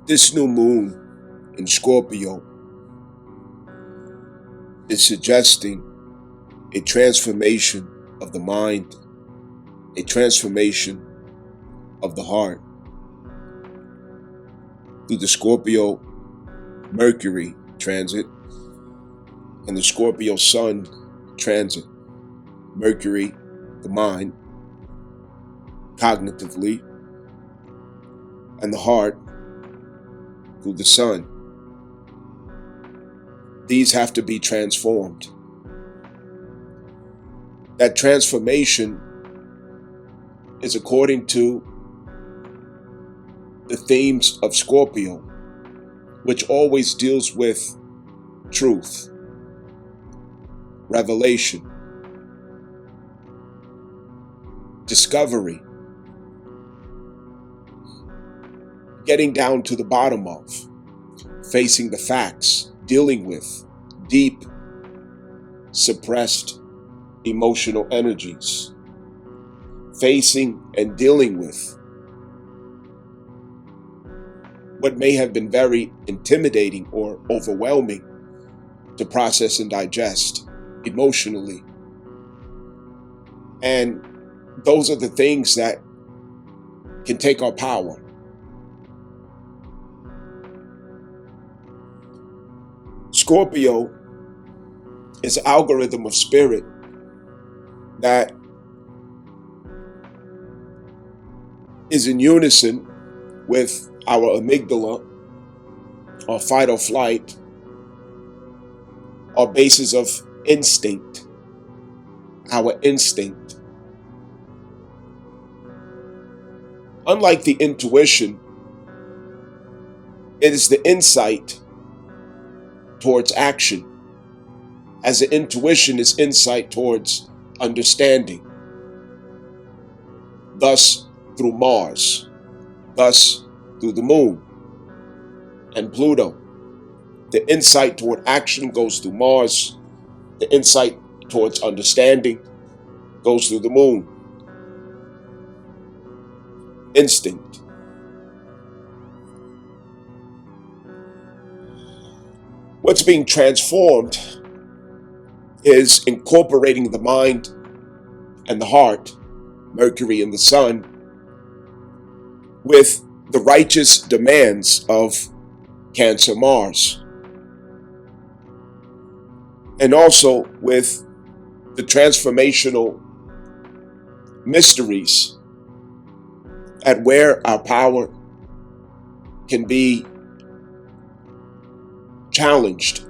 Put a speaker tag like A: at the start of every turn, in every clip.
A: This new moon in Scorpio is suggesting a transformation of the mind, a transformation of the heart. Through the Scorpio Mercury transit and the Scorpio Sun transit. Mercury, the mind, cognitively, and the heart through the Sun. These have to be transformed. That transformation is according to the themes of Scorpio, which always deals with truth, revelation, discovery, getting down to the bottom of, facing the facts, dealing with deep, suppressed emotional energies, facing and dealing with what may have been very intimidating or overwhelming to process and digest emotionally. And those are the things that can take our power. Scorpio is an algorithm of spirit that is in unison with our amygdala, our fight or flight, our basis of instinct, our instinct. Unlike the intuition, it is the insight towards action, as the intuition is insight towards understanding. Thus, through Mars, thus through the moon and Pluto. The insight toward action goes through Mars. The insight towards understanding goes through the moon. Instinct. What's being transformed is incorporating the mind and the heart, Mercury and the Sun, with the righteous demands of Cancer Mars, and also with the transformational mysteries at where our power can be challenged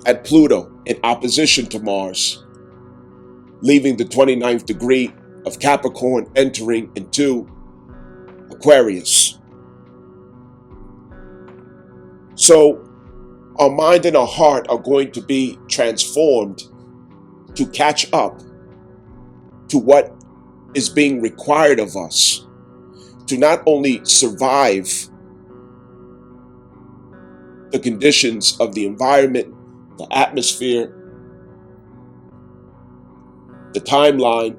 A: at Pluto in opposition to Mars, leaving the 29th degree of Capricorn, entering into Aquarius. So our mind and our heart are going to be transformed to catch up to what is being required of us to not only survive the conditions of the environment, the atmosphere, the timeline,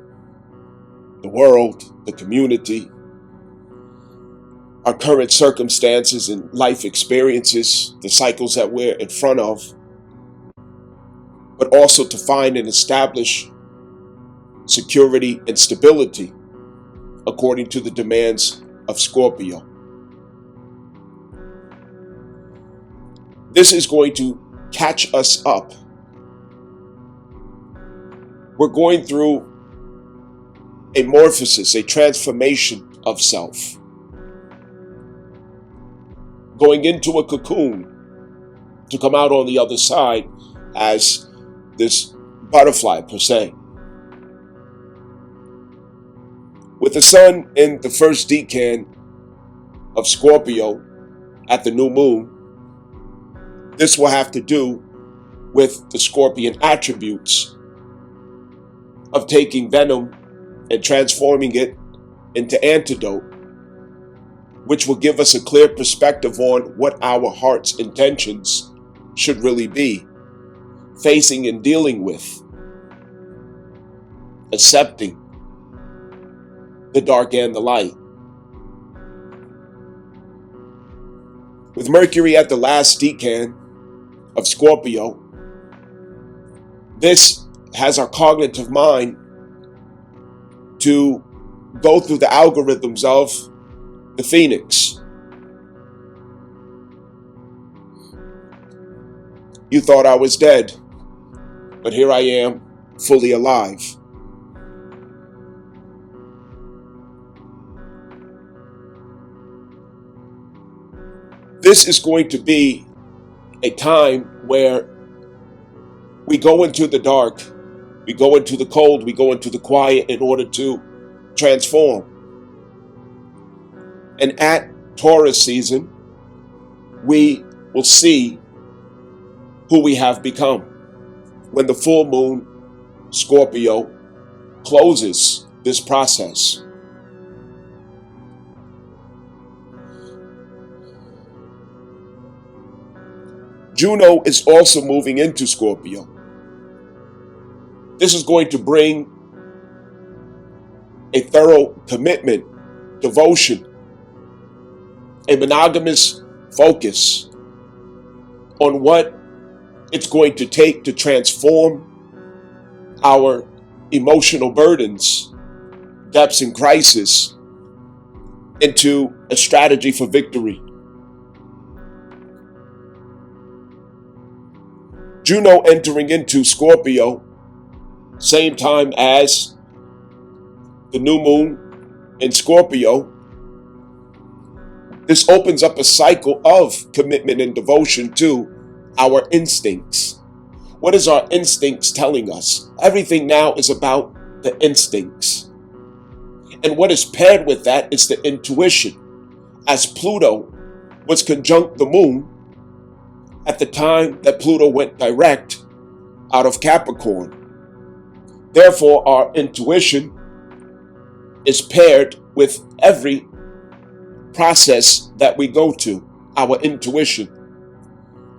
A: the world, the community, our current circumstances and life experiences, the cycles that we're in front of, but also to find and establish security and stability according to the demands of Scorpio. This is going to catch us up. We're going through a morphosis, a transformation of self. Going into a cocoon to come out on the other side as this butterfly per se. With the Sun in the first decan of Scorpio at the new moon, this will have to do with the Scorpion attributes of taking venom and transforming it into antidote, which will give us a clear perspective on what our heart's intentions should really be, facing and dealing with, accepting the dark and the light. With Mercury at the last decan of Scorpio, this has our cognitive mind to go through the algorithms of the Phoenix. You thought I was dead, but here I am, fully alive. This is going to be a time where we go into the dark, we go into the cold, we go into the quiet in order to transform. And at Taurus season, we will see who we have become when the full moon, Scorpio, closes this process. Juno is also moving into Scorpio. This is going to bring a thorough commitment, devotion, a monogamous focus on what it's going to take to transform our emotional burdens, depths, and crisis into a strategy for victory. Juno entering into Scorpio, same time as the new moon in Scorpio. This opens up a cycle of commitment and devotion to our instincts. What is our instincts telling us? Everything now is about the instincts. And what is paired with that is the intuition. As Pluto was conjunct the moon at the time that Pluto went direct out of Capricorn. Therefore, our intuition is paired with every process that we go to, our intuition.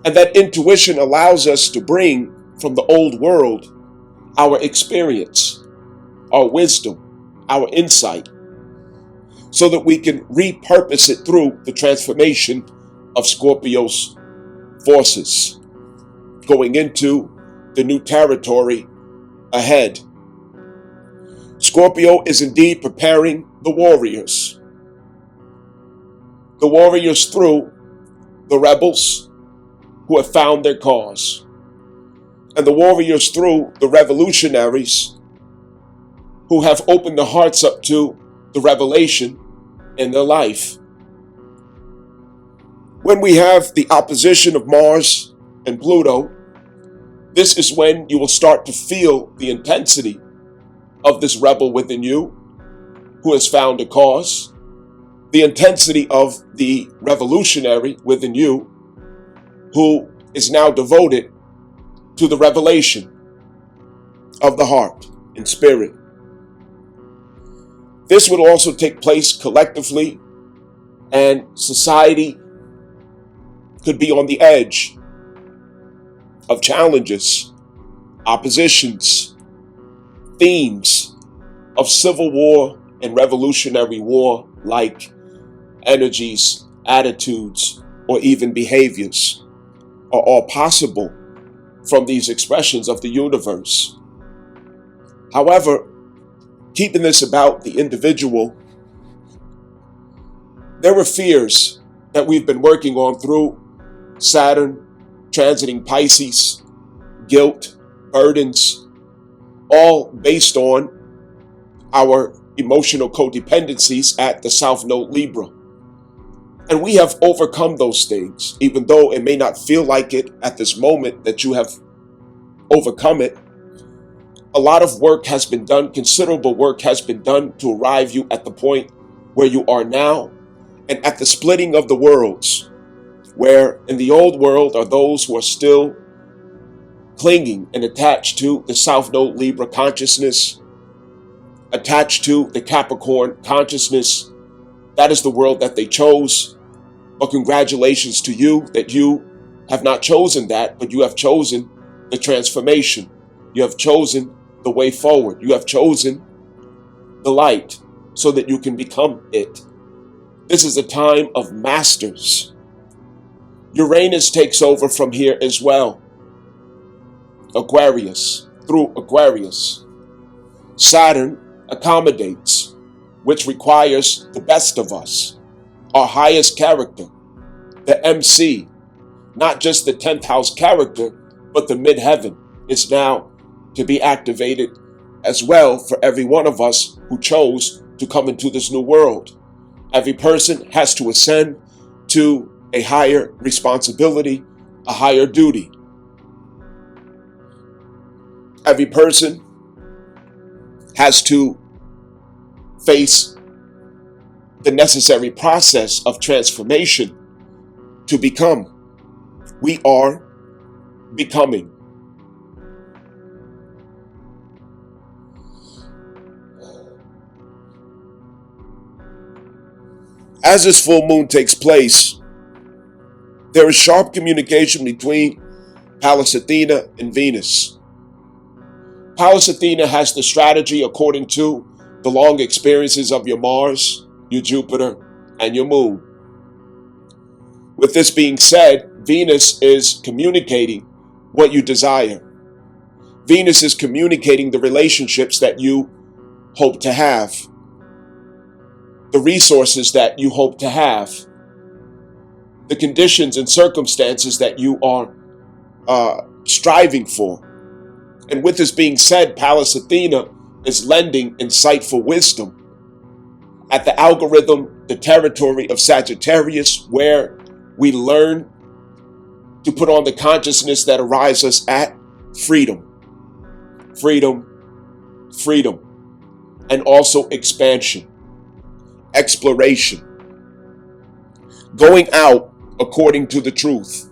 A: And that intuition allows us to bring from the old world our experience, our wisdom, our insight, so that we can repurpose it through the transformation of Scorpio's forces, going into the new territory ahead. Scorpio is indeed preparing the warriors. The warriors through the rebels who have found their cause, and the warriors through the revolutionaries who have opened their hearts up to the revelation in their life. When we have the opposition of Mars and Pluto, this is when you will start to feel the intensity of this rebel within you who has found a cause, the intensity of the revolutionary within you who is now devoted to the revelation of the heart and spirit. This would also take place collectively, and society could be on the edge of challenges, oppositions, themes of civil war and revolutionary war like energies, attitudes, or even behaviors are all possible from these expressions of the universe. However, keeping this about the individual, there were fears that we've been working on through Saturn transiting Pisces, guilt, burdens, all based on our emotional codependencies at the South Node Libra. And we have overcome those things, even though it may not feel like it at this moment that you have overcome it. A lot of work has been done, considerable work has been done to arrive you at the point where you are now, and at the splitting of the worlds, where in the old world are those who are still clinging and attached to the South Node Libra consciousness, attached to the Capricorn consciousness. That is the world that they chose. But congratulations to you that you have not chosen that, but you have chosen the transformation. You have chosen the way forward. You have chosen the light so that you can become it. This is a time of masters. Uranus takes over from here as well. Aquarius, through Aquarius. Saturn accommodates, which requires the best of us, our highest character, the MC, not just the 10th house character, but the midheaven is now to be activated as well for every one of us who chose to come into this new world. Every person has to ascend to a higher responsibility, a higher duty. Every person has to face the necessary process of transformation to become. We are becoming. As this full moon takes place, there is sharp communication between Pallas Athena and Venus. Pallas Athena has the strategy according to the long experiences of your Mars, your Jupiter, and your Moon. With this being said, Venus is communicating what you desire. Venus is communicating the relationships that you hope to have, the resources that you hope to have, the conditions and circumstances that you are striving for. And with this being said, Pallas Athena is lending insightful wisdom at the algorithm, the territory of Sagittarius, where we learn to put on the consciousness that arrives us at freedom, freedom, freedom, and also expansion, exploration, going out according to the truth,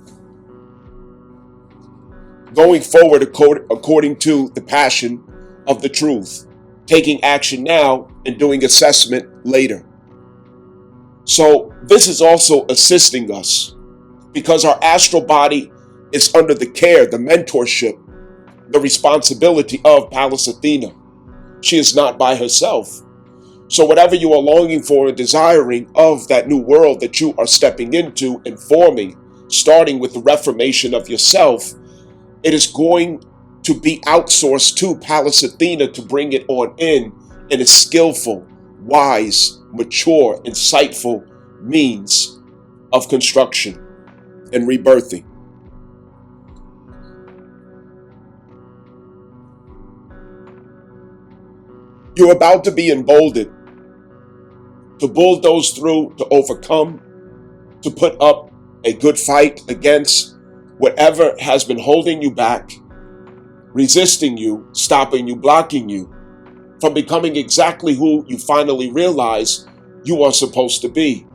A: going forward according to the passion of the truth, taking action now and doing assessment later. So this is also assisting us because our astral body is under the care, the mentorship, the responsibility of Pallas Athena. She is not by herself. So whatever you are longing for and desiring of that new world that you are stepping into and forming, starting with the reformation of yourself, it is going to be outsourced to Pallas Athena to bring it on in a skillful, wise, mature, insightful means of construction and rebirthing. You're about to be emboldened to bulldoze through, to overcome, to put up a good fight against whatever has been holding you back, resisting you, stopping you, blocking you from becoming exactly who you finally realize you are supposed to be.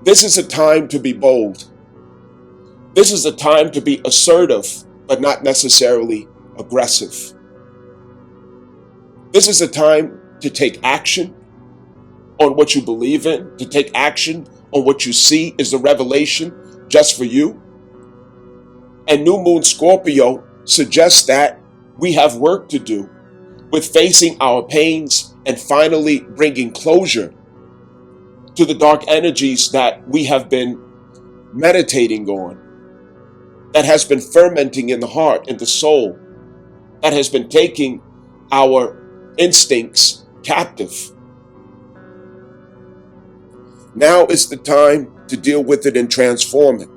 A: This is a time to be bold. This is a time to be assertive, but not necessarily aggressive. This is a time to take action on what you believe in, to take action on what you see is the revelation just for you. And New Moon Scorpio suggests that we have work to do with facing our pains and finally bringing closure to the dark energies that we have been meditating on, that has been fermenting in the heart and the soul, that has been taking our instincts captive. Now is the time to deal with it and transform it.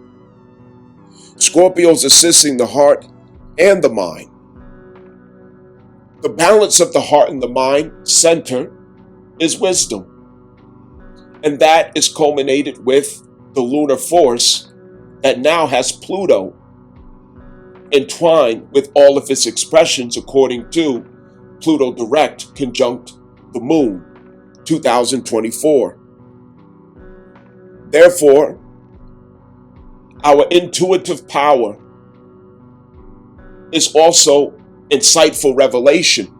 A: Scorpio is assisting the heart and the mind. The balance of the heart and the mind center is wisdom. And that is culminated with the lunar force that now has Pluto entwined with all of its expressions according to Pluto direct conjunct the moon, 2024. Therefore, our intuitive power is also insightful revelation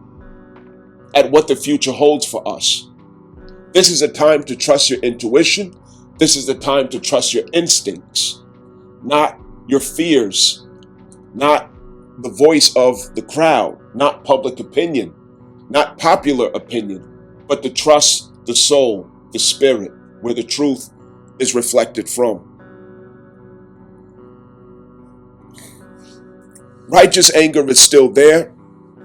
A: at what the future holds for us. This is a time to trust your intuition. This is the time to trust your instincts, not your fears, not the voice of the crowd, not public opinion, not popular opinion, but to trust the soul, the spirit, where the truth is reflected from. Righteous anger is still there,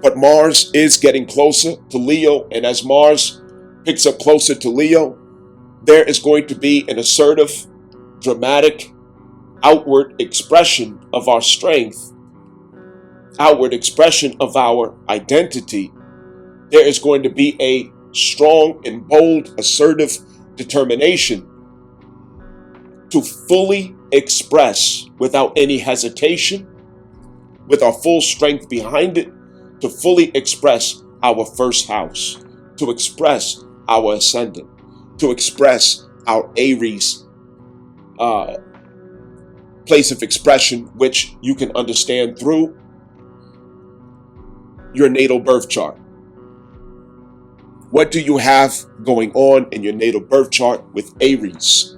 A: but Mars is getting closer to Leo. And as Mars picks up closer to Leo, there is going to be an assertive, dramatic, outward expression of our strength, outward expression of our identity. There is going to be a strong and bold, assertive determination to fully express without any hesitation, with our full strength behind it, to fully express our first house, to express our ascendant, to express our Aries place of expression, which you can understand through your natal birth chart. What do you have going on in your natal birth chart with Aries?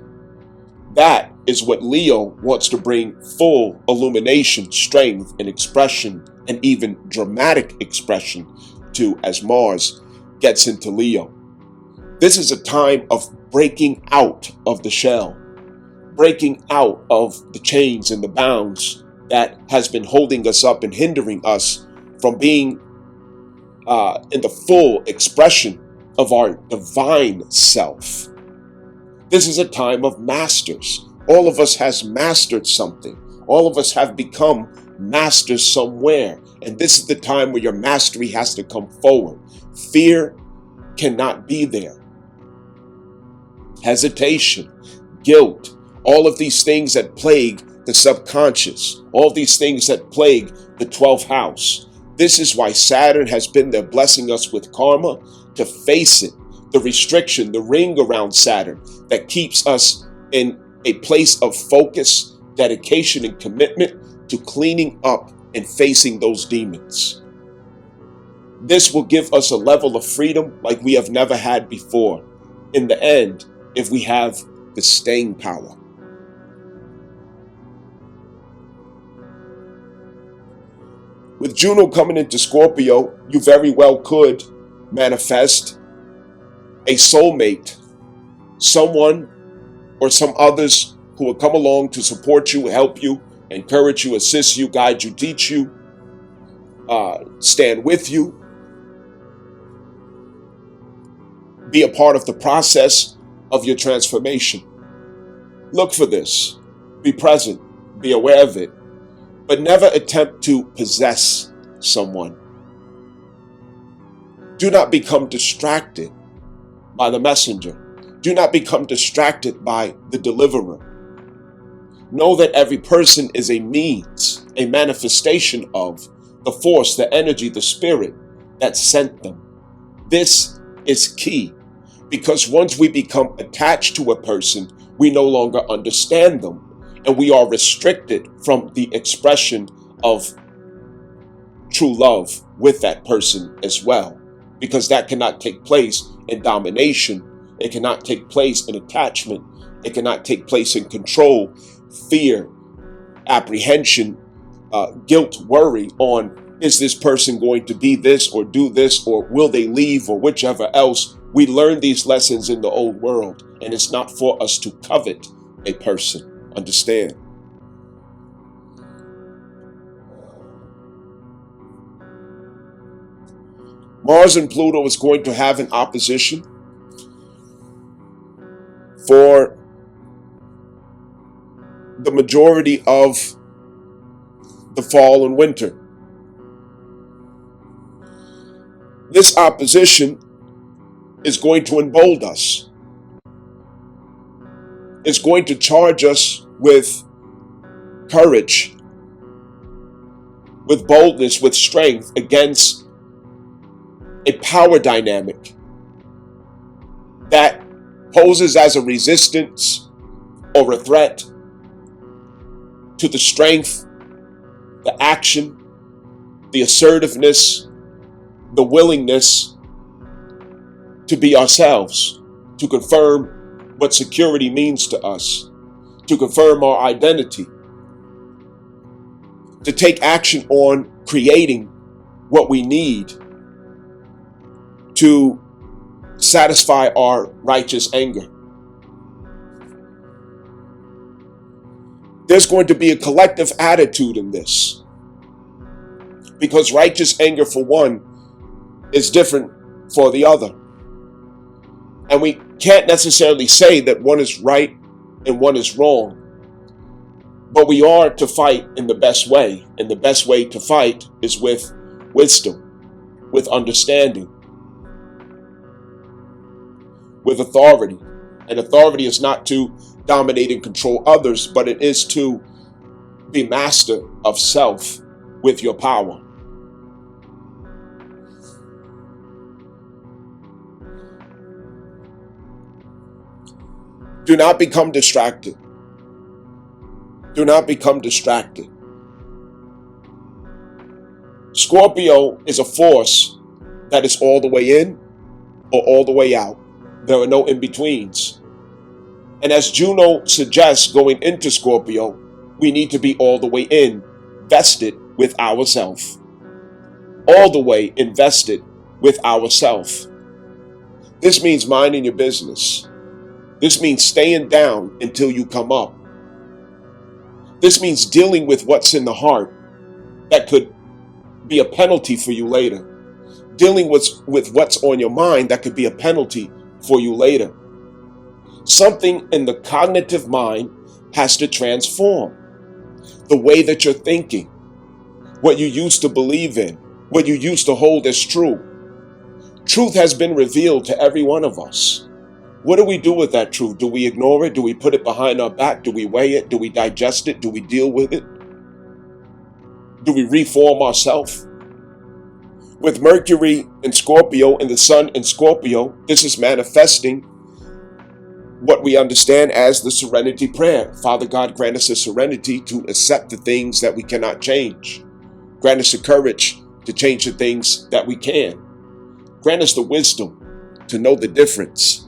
A: That is what Leo wants to bring full illumination, strength, and expression, and even dramatic expression to as Mars gets into Leo. This is a time of breaking out of the shell, breaking out of the chains and the bounds that has been holding us up and hindering us from being in the full expression of our divine self. This is a time of masters. All of us has mastered something. All of us have become masters somewhere. And this is the time where your mastery has to come forward. Fear cannot be there. Hesitation, guilt, all of these things that plague the subconscious, all these things that plague the 12th house. This is why Saturn has been there blessing us with karma to face it, the restriction, the ring around Saturn that keeps us in a place of focus, dedication, and commitment to cleaning up and facing those demons. This will give us a level of freedom like we have never had before. In the end, if we have the staying power. With Juno coming into Scorpio, you very well could manifest a soulmate, someone or some others who will come along to support you, help you, encourage you, assist you, guide you, teach you, stand with you, be a part of the process of your transformation. Look for this. Be present. Be aware of it. But never attempt to possess someone. Do not become distracted by the messenger. Do not become distracted by the deliverer. Know that every person is a means, a manifestation of the force, the energy, the spirit that sent them. This is key, because once we become attached to a person, we no longer understand them. And we are restricted from the expression of true love with that person as well, because that cannot take place in domination. It cannot take place in attachment. It cannot take place in control, fear, apprehension, guilt, worry on, is this person going to be this or do this, or will they leave, or whichever else. We learned these lessons in the old world, and it's not for us to covet a person. Understand. Mars and Pluto is going to have an opposition for the majority of the fall and winter. This opposition is going to embolden us. It's going to charge us with courage, with boldness, with strength against a power dynamic that poses as a resistance or a threat to the strength, the action, the assertiveness, the willingness to be ourselves, to confirm what security means to us, to confirm our identity, to take action on creating what we need to satisfy our righteous anger. There's going to be a collective attitude in this. because righteous anger for one is different for the other. And we can't necessarily say that one is right and one is wrong, but we are to fight in the best way. And the best way to fight is with wisdom, with understanding, with authority. And authority is not to dominate and control others, but it is to be master of self with your power. Do not become distracted. Do not become distracted. Scorpio is a force that is all the way in or all the way out. There are no in-betweens. And as Juno suggests going into Scorpio, we need to be all the way in, vested with ourselves. All the way invested with ourselves. This means minding your business. This means staying down until you come up. This means dealing with what's in the heart that could be a penalty for you later. Dealing with what's on your mind that could be a penalty for you later. Something in the cognitive mind has to transform. The way that you're thinking, what you used to believe in, what you used to hold as true. Truth has been revealed to every one of us. What do we do with that truth? Do we ignore it? Do we put it behind our back? Do we weigh it? Do we digest it? Do we deal with it? Do we reform ourselves? With Mercury in Scorpio and the Sun in Scorpio, this is manifesting what we understand as the serenity prayer. Father God, grant us the serenity to accept the things that we cannot change. Grant us the courage to change the things that we can. Grant us the wisdom to know the difference.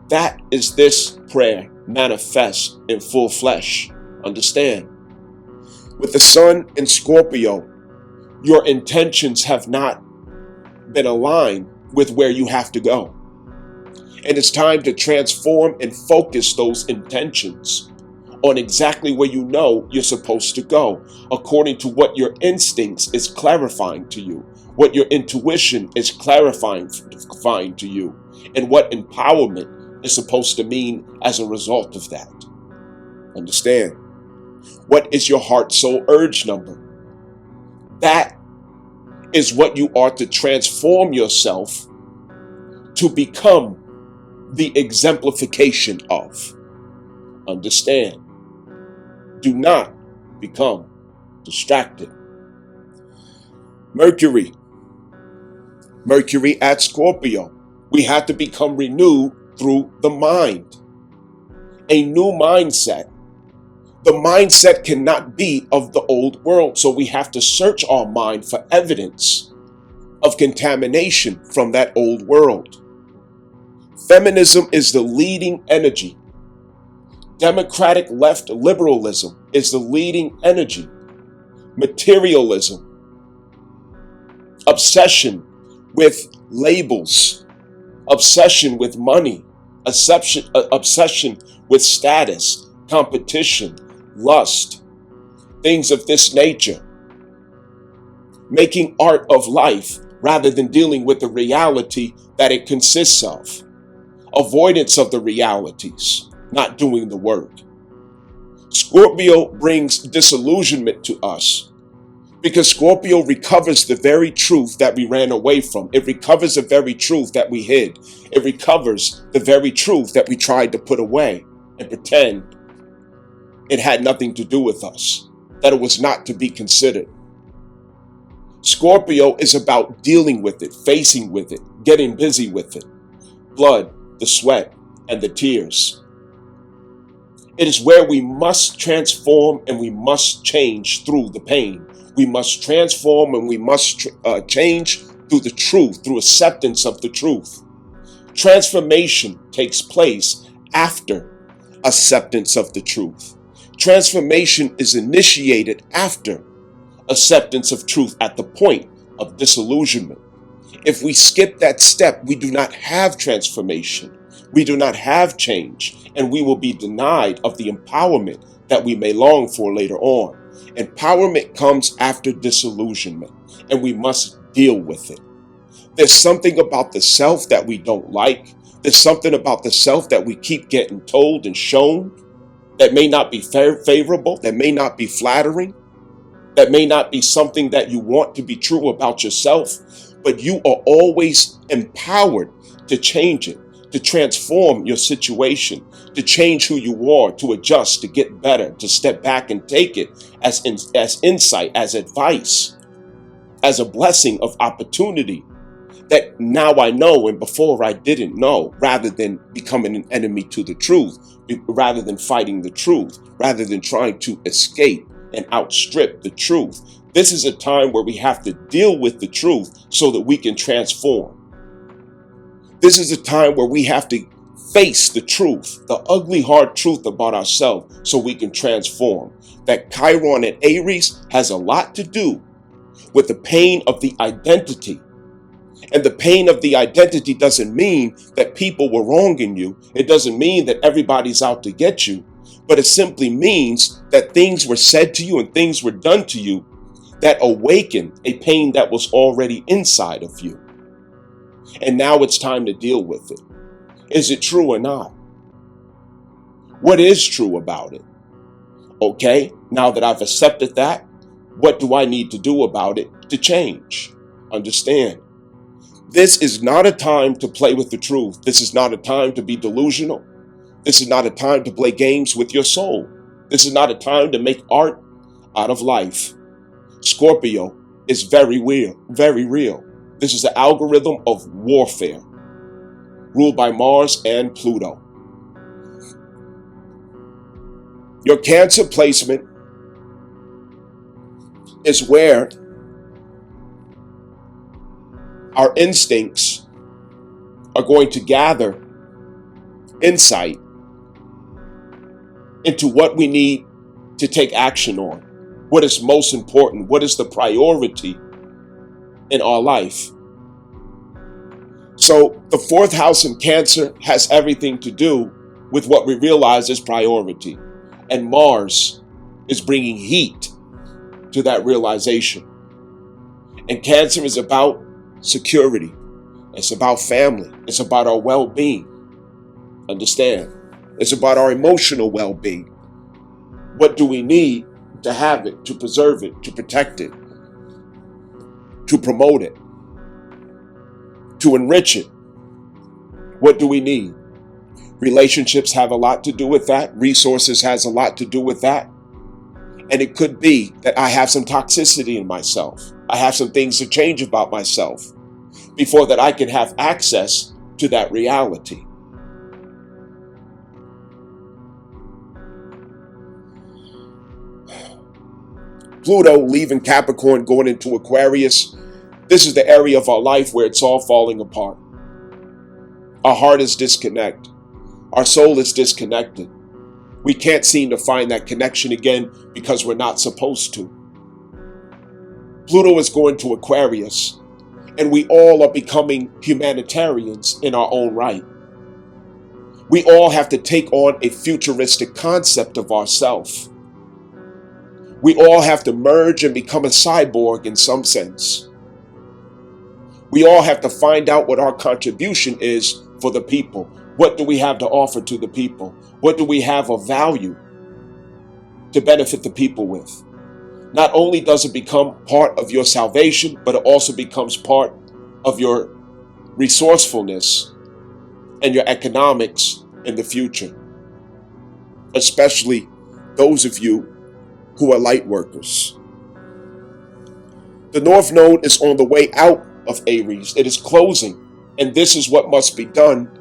A: That is this prayer manifest in full flesh. Understand? With the Sun in Scorpio, your intentions have not been aligned with where you have to go. And it's time to transform and focus those intentions on exactly where you know you're supposed to go, according to what your instincts is clarifying to you, what your intuition is clarifying to you, and what empowerment is supposed to mean as a result of that. Understand? What is your heart soul urge number? That is what you are to transform yourself to become the exemplification of. Understand? Do not become distracted. Mercury at Scorpio. We have to become renewed through the mind. A new mindset. The mindset cannot be of the old world, so we have to search our mind for evidence of contamination from that old world. Feminism is the leading energy. Democratic left liberalism is the leading energy. Materialism, obsession with labels, obsession with money, obsession with status, competition, lust, things of this nature. Making art of life rather than dealing with the reality that it consists of. Avoidance of the realities, not doing the work. Scorpio brings disillusionment to us because Scorpio recovers the very truth that we ran away from. It recovers the very truth that we hid. It recovers the very truth that we tried to put away and pretend it had nothing to do with us, that it was not to be considered. Scorpio is about dealing with it, facing with it, getting busy with it. Blood, the sweat, and the tears. It is where we must transform and we must change through the pain. We must transform and we must change through the truth, through acceptance of the truth. Transformation takes place after acceptance of the truth. Transformation is initiated after acceptance of truth at the point of disillusionment. If we skip that step, we do not have transformation. We do not have change, and we will be denied of the empowerment that we may long for later on. Empowerment comes after disillusionment, and we must deal with it. There's something about the self that we don't like. There's something about the self that we keep getting told and shown that may not be favorable, that may not be flattering, that may not be something that you want to be true about yourself, but you are always empowered to change it, to transform your situation, to change who you are, to adjust, to get better, to step back and take it as insight, as advice, as a blessing of opportunity that now I know and before I didn't know, rather than becoming an enemy to the truth, rather than fighting the truth, rather than trying to escape and outstrip the truth. This is a time where we have to deal with the truth so that we can transform. This is a time where we have to face the truth, the ugly, hard truth about ourselves so we can transform. That Chiron and Aries has a lot to do with the pain of the identity. And the pain of the identity doesn't mean that people were wronging you. It doesn't mean that everybody's out to get you, but it simply means that things were said to you and things were done to you that awaken a pain that was already inside of you. And now it's time to deal with it. Is it true or not? What is true about it? Okay, now that I've accepted that, what do I need to do about it to change? Understand? This is not a time to play with the truth. This is not a time to be delusional. This is not a time to play games with your soul. This is not a time to make art out of life. Scorpio is very real, very real. This is the algorithm of warfare, ruled by Mars and Pluto. Your Cancer placement is where our instincts are going to gather insight into what we need to take action on, what is most important, what is the priority in our life. So the fourth house in Cancer has everything to do with what we realize is priority. And Mars is bringing heat to that realization. And Cancer is about security. It's about family. It's about our well-being. Understand? It's about our emotional well-being. What do we need to have it, to preserve it, to protect it, to promote it, to enrich it? What do we need? Relationships have a lot to do with that. Resources has a lot to do with that. And it could be that I have some toxicity in myself. I have some things to change about myself before that I can have access to that reality. Pluto leaving Capricorn, going into Aquarius. This is the area of our life where it's all falling apart. Our heart is disconnected. Our soul is disconnected. We can't seem to find that connection again because we're not supposed to. Pluto is going to Aquarius, and we all are becoming humanitarians in our own right. We all have to take on a futuristic concept of ourselves. We all have to merge and become a cyborg in some sense. We all have to find out what our contribution is for the people. What do we have to offer to the people? What do we have of value to benefit the people with? Not only does it become part of your salvation, but it also becomes part of your resourcefulness and your economics in the future. Especially those of you who are light workers. The North Node is on the way out of Aries. It is closing, and this is what must be done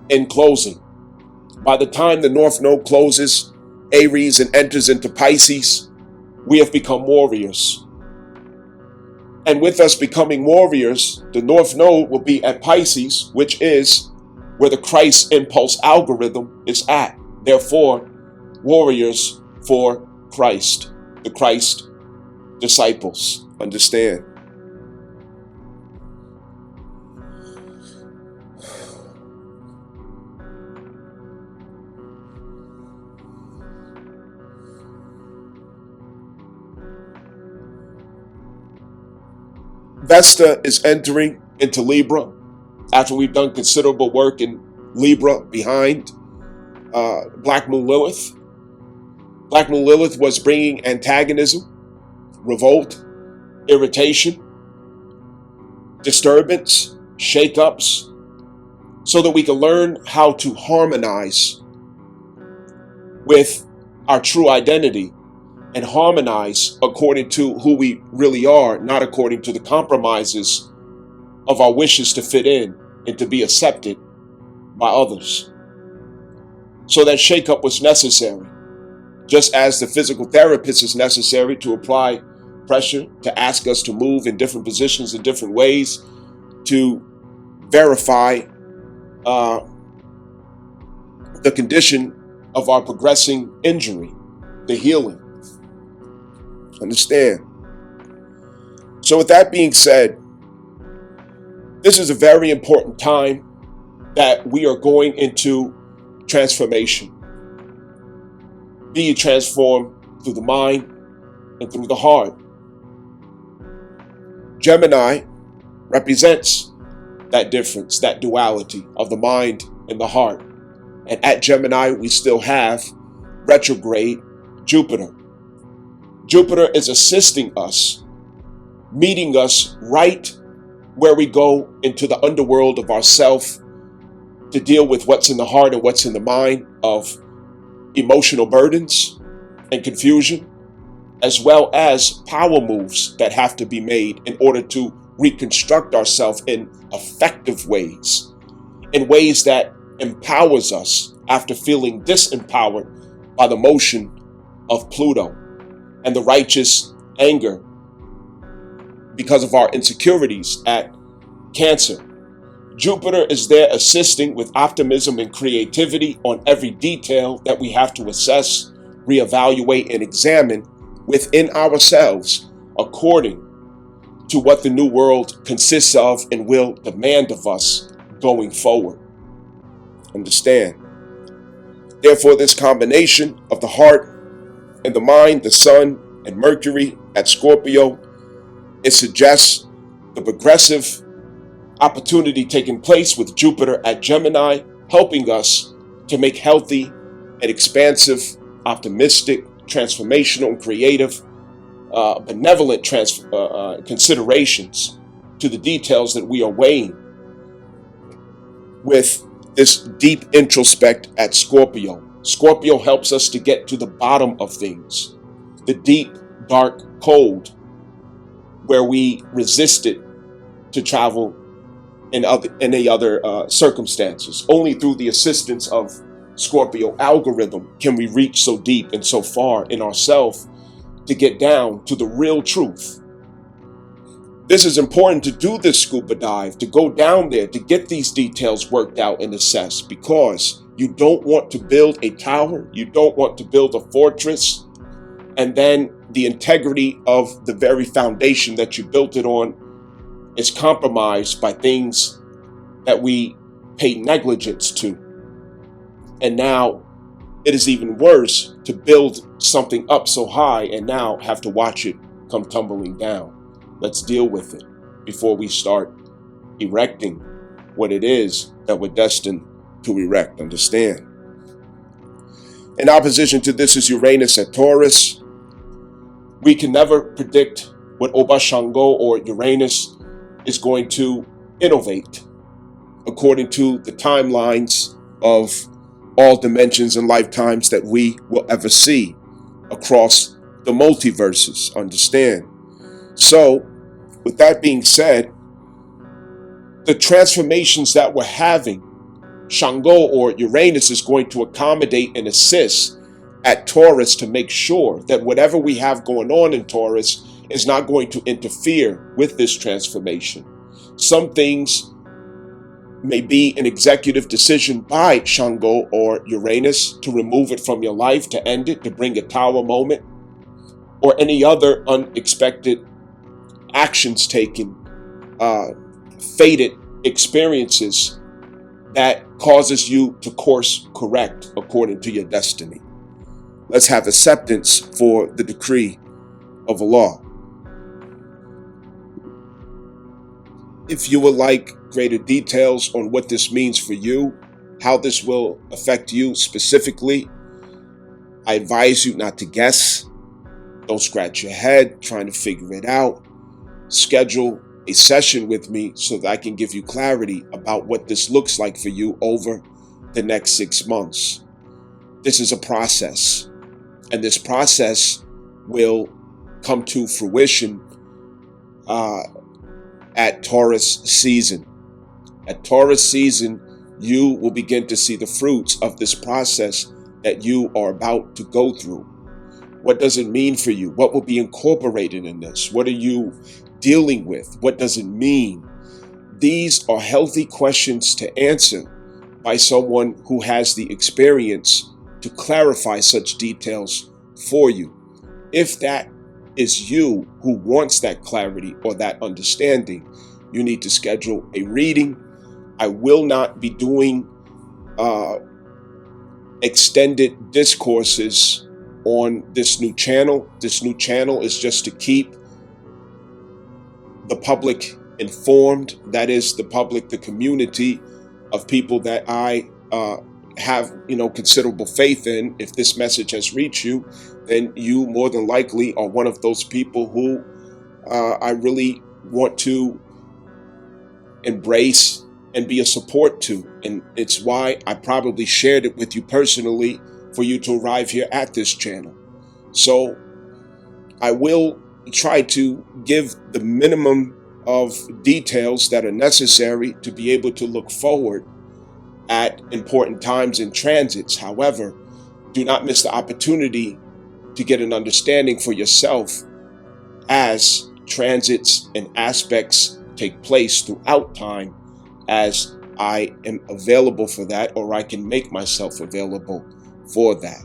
A: in closing. By the time the North Node closes Aries and enters into Pisces, we have become warriors. And with us becoming warriors, the North Node will be at Pisces, which is where the Christ impulse algorithm is at. Therefore, warriors for Christ, the Christ disciples. Understand? Vesta is entering into Libra after we've done considerable work in Libra behind Black Moon Lilith. Black Moon Lilith was bringing antagonism, revolt, irritation, disturbance, shakeups, so that we can learn how to harmonize with our true identity and harmonize according to who we really are, not according to the compromises of our wishes to fit in and to be accepted by others. So that shakeup was necessary, just as the physical therapist is necessary to apply pressure, to ask us to move in different positions in different ways, to verify the condition of our progressing injury, the healing. Understand? So with that being said, this is a very important time that we are going into transformation. Be transformed through the mind and through the heart. Gemini represents that difference, that duality of the mind and the heart. And at Gemini, we still have retrograde Jupiter. Jupiter is assisting us, meeting us right where we go into the underworld of ourself to deal with what's in the heart and what's in the mind of emotional burdens and confusion, as well as power moves that have to be made in order to reconstruct ourselves in effective ways, in ways that empowers us after feeling disempowered by the motion of Pluto and the righteous anger because of our insecurities at Cancer. Jupiter is there assisting with optimism and creativity on every detail that we have to assess, reevaluate, and examine within ourselves according to what the new world consists of and will demand of us going forward. Understand? Therefore, this combination of the heart and the mind, the sun and Mercury at Scorpio, it suggests the progressive opportunity taking place with Jupiter at Gemini, helping us to make healthy and expansive, optimistic, transformational, and creative, benevolent considerations to the details that we are weighing with this deep introspect at Scorpio. Scorpio helps us to get to the bottom of things, the deep, dark, cold, where we resisted to travel in any other circumstances. Only through the assistance of Scorpio algorithm can we reach so deep and so far in ourselves to get down to the real truth. This is important to do this scuba dive, to go down there, to get these details worked out and assessed, because you don't want to build a tower, you don't want to build a fortress, and then the integrity of the very foundation that you built it on is compromised by things that we pay negligence to. And now it is even worse to build something up so high and now have to watch it come tumbling down. Let's deal with it before we start erecting what it is that we're destined to erect. Understand? In opposition to this is Uranus at Taurus. We can never predict what Oba Shango or Uranus is going to innovate according to the timelines of all dimensions and lifetimes that we will ever see across the multiverses. Understand? So, with that being said, the transformations that we're having, Shango or Uranus is going to accommodate and assist at Taurus to make sure that whatever we have going on in Taurus is not going to interfere with this transformation. Some things may be an executive decision by Shango or Uranus to remove it from your life, to end it, to bring a tower moment, or any other unexpected actions taken, fated experiences that causes you to course correct according to your destiny. Let's have acceptance for the decree of Allah. If you would like greater details on what this means for you, how this will affect you specifically, I advise you not to guess. Don't scratch your head trying to figure it out. Schedule a session with me so that I can give you clarity about what this looks like for you over the next 6 months. This is a process, and this process will come to fruition at Taurus season. At Taurus season, you will begin to see the fruits of this process that you are about to go through. What does it mean for you? What will be incorporated in this? What are you dealing with? What does it mean? These are healthy questions to answer by someone who has the experience to clarify such details for you. If that is you who wants that clarity or that understanding, you need to schedule a reading. I will not be doing extended discourses on this new channel. This new channel is just to keep the public informed. That is the public, the community of people that I have, considerable faith in. If this message has reached you, then you more than likely are one of those people who I really want to embrace and be a support to. And it's why I probably shared it with you personally for you to arrive here at this channel. So I will try to give the minimum of details that are necessary to be able to look forward at important times and transits. However, do not miss the opportunity to get an understanding for yourself as transits and aspects take place throughout time, as I am available for that, or I can make myself available for that.